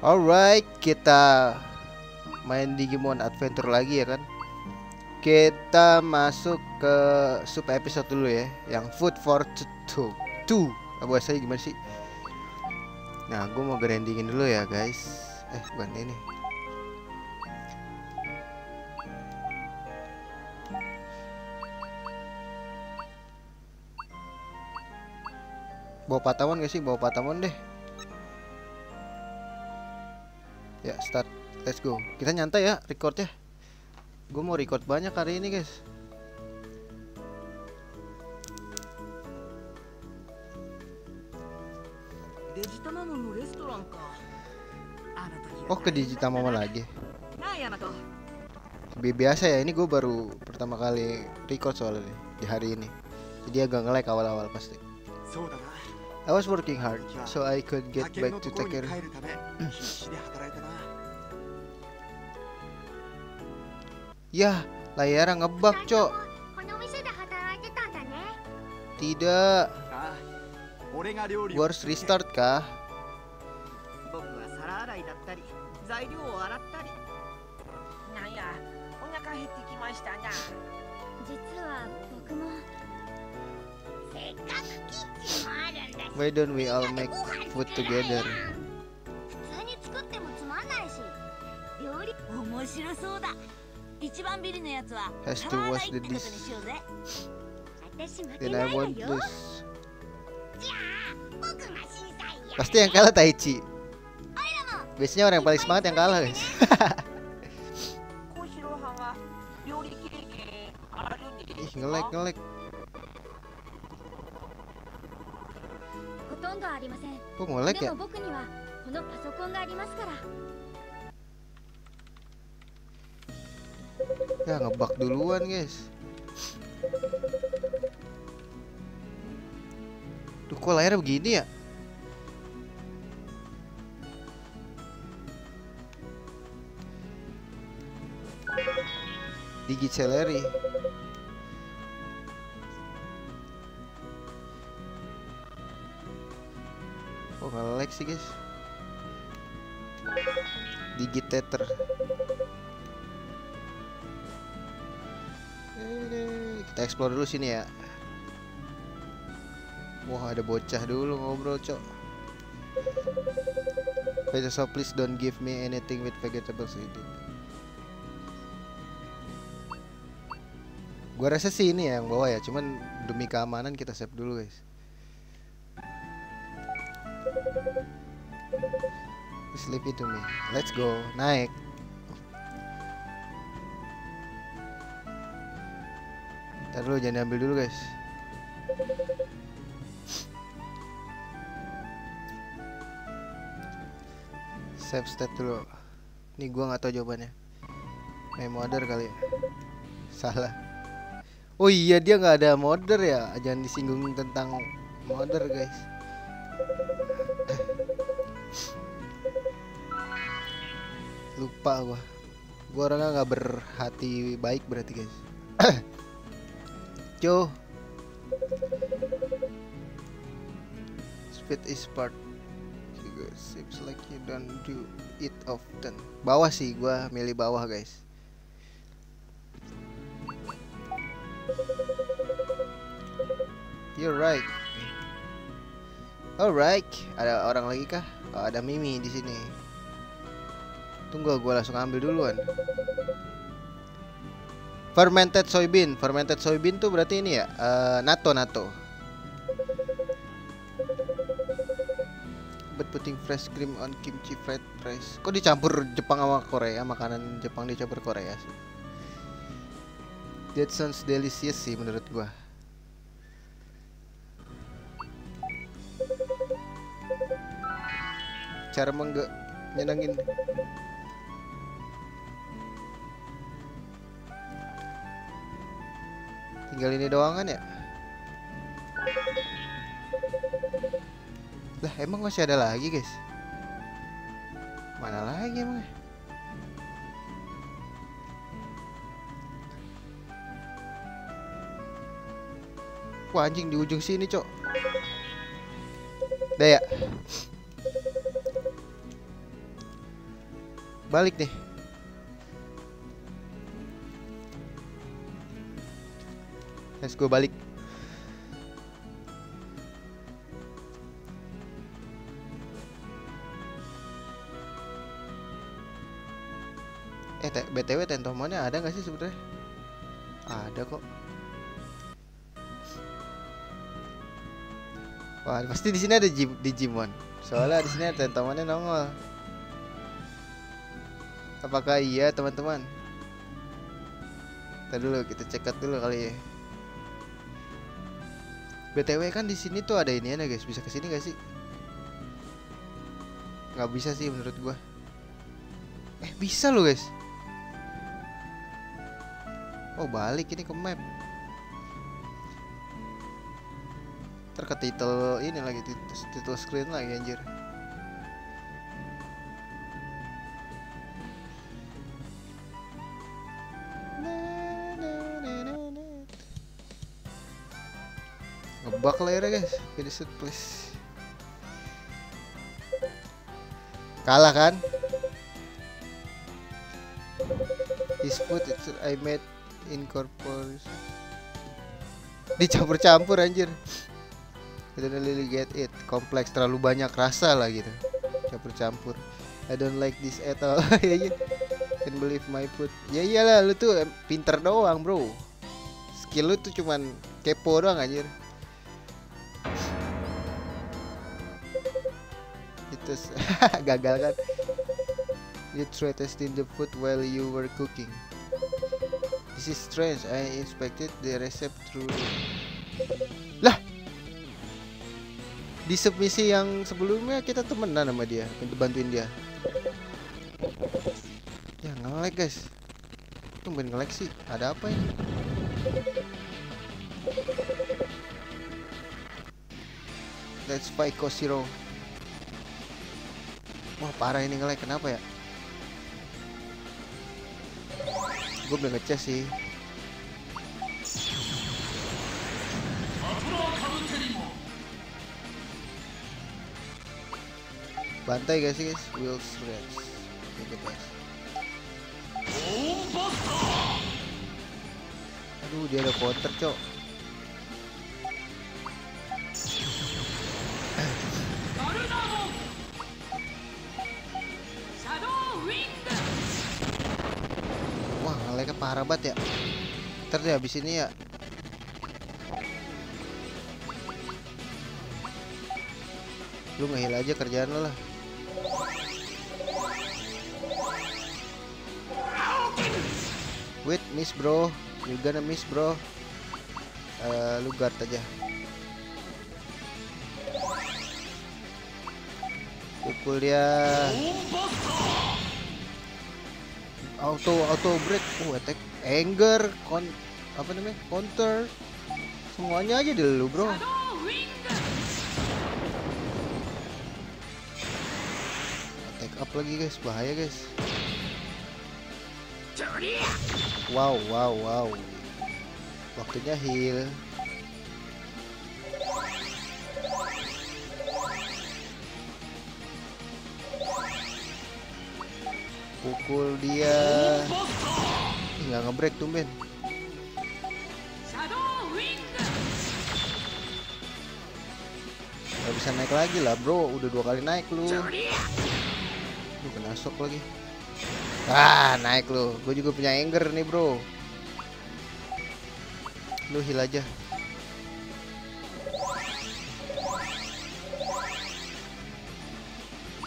Alright, kita main Digimon Adventure lagi ya kan. Kita masuk ke sub episode dulu ya, yang Food for Two. Bahasanya gimana sih? Nah, gue mau grindingin dulu ya guys. Bukan ini. Bawa Patamon gak sih? Bawa Patamon deh. Ya, start. Let's go. Kita nyantai ya recordnya. Gue mau record banyak hari ini guys. Oh, ke Digitamon lagi. Biasa ya, ini gue baru pertama kali record soalnya di hari ini. Jadi agak nge-lag awal-awal pasti. I was working hard so I could get back to take care. Yah, layarnya ngebug, Cok. Tidak. Gua harus restart kah? Why don't we all make food together? Has to wash the dish. Then I won't lose. Pasti yang kalah Taichi. Biasanya orang yang paling semangat yang kalah guys. Ih, nge-lag. Kok nge-lag ya? Ya ngebug duluan guys. Duh, kok layarnya begini ya? Digiceleri. Oh, nge-lag sih guys. Digitator. Kita explore dulu sini ya. Wah, ada bocah dulu ngobrol, Cok. So please don't give me anything with vegetables in it. Gua rasa sih ini ya yang bawa ya, cuman demi keamanan kita save dulu, guys. Sleep it to me. Let's go. Naik. Ntar dulu, jangan diambil dulu guys. Save state dulu. Nih gua nggak tahu jawabannya. Modder kali ya. Salah. Oh iya, dia nggak ada modder ya. Jangan disinggung tentang modder guys. Lupa gua. Gua orangnya nggak berhati baik berarti guys. Joe, speed is part. Seems like you don't do it often. Bawah sih, gua milih bawah guys. You're right. Alright, ada orang lagi kah? Oh, ada Mimi di sini. Tunggu, gua langsung ambil duluan. Fermented soybean tuh berarti ini ya, natto. But putting fresh cream on kimchi fried rice. Kok dicampur Jepang sama Korea? Makanan Jepang dicampur Korea sih. That sounds delicious sih menurut gua. Cara nyenengin. Tinggal ini doang kan ya? Lah, emang masih ada lagi guys? Mana lagi emang? Wah, anjing di ujung sini, Cok. Udah ya? Balik nih. Let's go balik. BTW Tentomonnya ada nggak sih sebenarnya? Ada kok. Wah, pasti di sini ada Digimon. Soalnya di sini ada Tentomonnya nongol. Apakah iya, teman-teman? Ntar dulu kita cek dulu kali ya. BTW kan di sini tuh ada ini ya guys, bisa kesini gak sih? Nggak bisa sih menurut gua. Bisa loh guys. Oh balik ini ke map. Ntar ke title ini lagi, title screen lagi anjir. Ngebug layarnya guys. Finish it please. Kalah kan? This food I made incorporation. Dicampur-campur anjir. I don't really get it. Kompleks, terlalu banyak rasa lah gitu. Campur-campur. I don't like this at all. Can believe my food. Ya iyalah, lu tuh pinter doang bro. Skill lu tuh cuman kepo doang anjir. Itu gagal kan. You try testing the food while you were cooking. This is strange. I inspected the recipe through. Lah, di submisi yang sebelumnya kita temenan sama dia, bantuin dia. Ya nge-lag guys. Tumben nge-lag sih. Ada apa ini? Let's fight Koshiro. Wah parah ini nge-lag, kenapa ya? Gue belum ngecek sih. Bantai gak sih guys? Will shreds. Oke guys. Aduh dia ada counter cok. Wah nge-lag parah banget ya. Ntar deh habis ini ya. Lu nge-heal aja kerjaan lo lah. Wait, miss bro. You gonna miss bro. Lu guard aja. Pukul dia. Auto break. Attack, anger, apa namanya? Counter. Semuanya aja dulu, bro. Attack up lagi, guys. Bahaya, guys. Wow. Waktunya heal. Pukul dia. Nggak ngebreak tumben. Gak bisa naik lagi lah bro. Udah 2 kali naik lu. Lu kena shock lagi. Naik lu. Gue juga punya anger nih bro. Lu heal aja.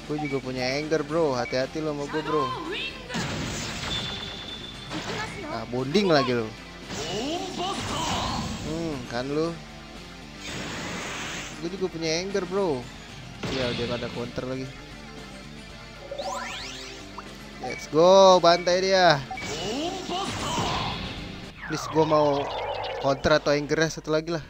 Gue juga punya anger bro. Hati-hati lo sama gue bro. Bonding lagi lo. Kan lu. Gue juga punya anger bro. Iya dia ada counter lagi. Let's go, bantai dia. Please gue mau counter atau anger satu lagi lah.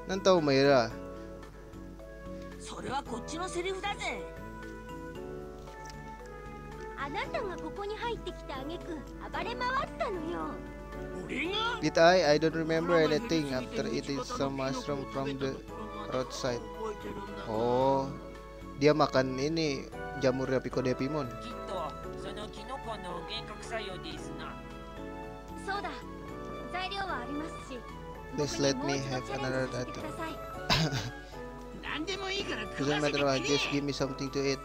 Nantau Maira. あなたがここに入ってきた挙句暴れ回ったのよ。 Did I? I don't remember anything after eating some mushroom from the roadside. Oh, dia makan ini jamurnya Pico de Pimon. そうだ、材料はありますし。 Please let me have another item. Doesn't matter what, just give me something to eat.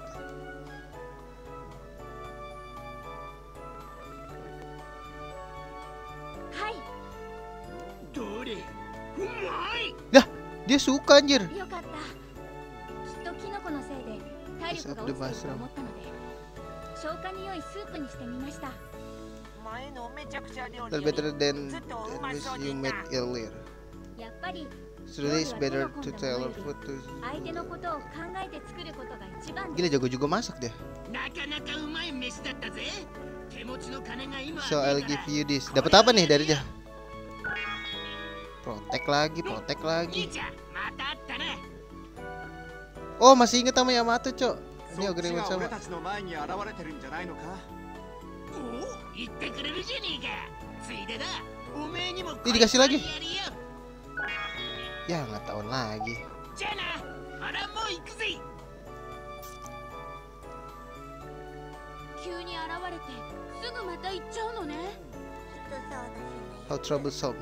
はい。 Dah, dia suka anjir. よかった。きっとキノコのせいで体力が落ちていると思ったので、消化に良いスープにしてみました。 Still better than this you made earlier. やっぱり So it's better to tell her food to. 相手のことを考えて作ることが一番。 Gila jago juga masak deh. So I'll give you this. Dapat apa nih dari dia? Protek lagi. Oh, masih inget sama Yamato, Cok. Ini agreement sama. Ini dikasih lagi. Ya, nggak tahun lagi. 急に現れてすぐまた行っちゃうのね。 How troublesome.